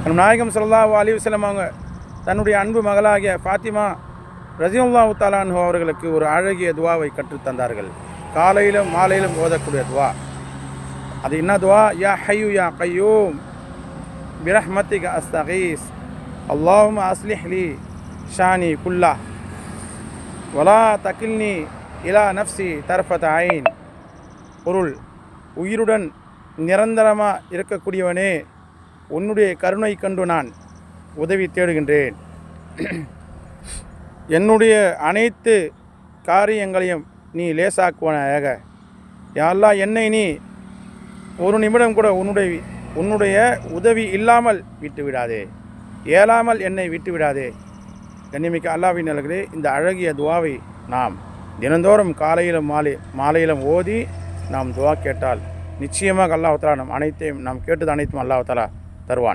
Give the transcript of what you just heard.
நம் நாயகம் ஸல்லல்லாஹு அலைஹி வஸல்லம் அவங்க தன்னுடைய அன்பு மகளாகிய ஃபாத்திமா ரலியல்லாஹு தஆலா அன்ஹா அவர்களுக்கு ஒரு அழகிய துவாவை கற்றுத்தந்தார்கள். காலையிலும் மாலையிலும் ஓதக்கூடிய துவா. அது என்ன துவா? யா ஹய்யு யா கய்யூம் பிரஹ்மத்திக அஸ்தகீஸ் அல்லாஹும்ம அஸ்லிஹ் லி ஷானி குல்லா வலா தகில்னி இலா நஃப்சி தர்ஃபத ஐன். பொருள்: உயிருடன் நிரந்தரமாக இருக்கக்கூடியவனே, உன்னுடைய கருணை கண்டு நான் உதவி தேடுகின்றேன். என்னுடைய அனைத்து காரியங்களையும் நீ லேசாக்குவனாக. யா அல்லாஹ், என்னை நீ ஒரு நிமிடம் கூட உன்னுடைய உதவி இல்லாமல் விட்டுவிடாதே, இயலாமல் என்னை விட்டுவிடாதே. கண்ணியமிக்க அல்லாஹ்வின் நல்லவர்களே, இந்த அழகிய துவாவை நாம் தினந்தோறும் காலையிலும் மாலையிலும் ஓதி நாம் துவா கேட்டால் நிச்சயமாக அல்லாஹ் தஆலா நாம் கேட்டது அனைத்தும் அல்லாஹ் தஆலா தருவான்.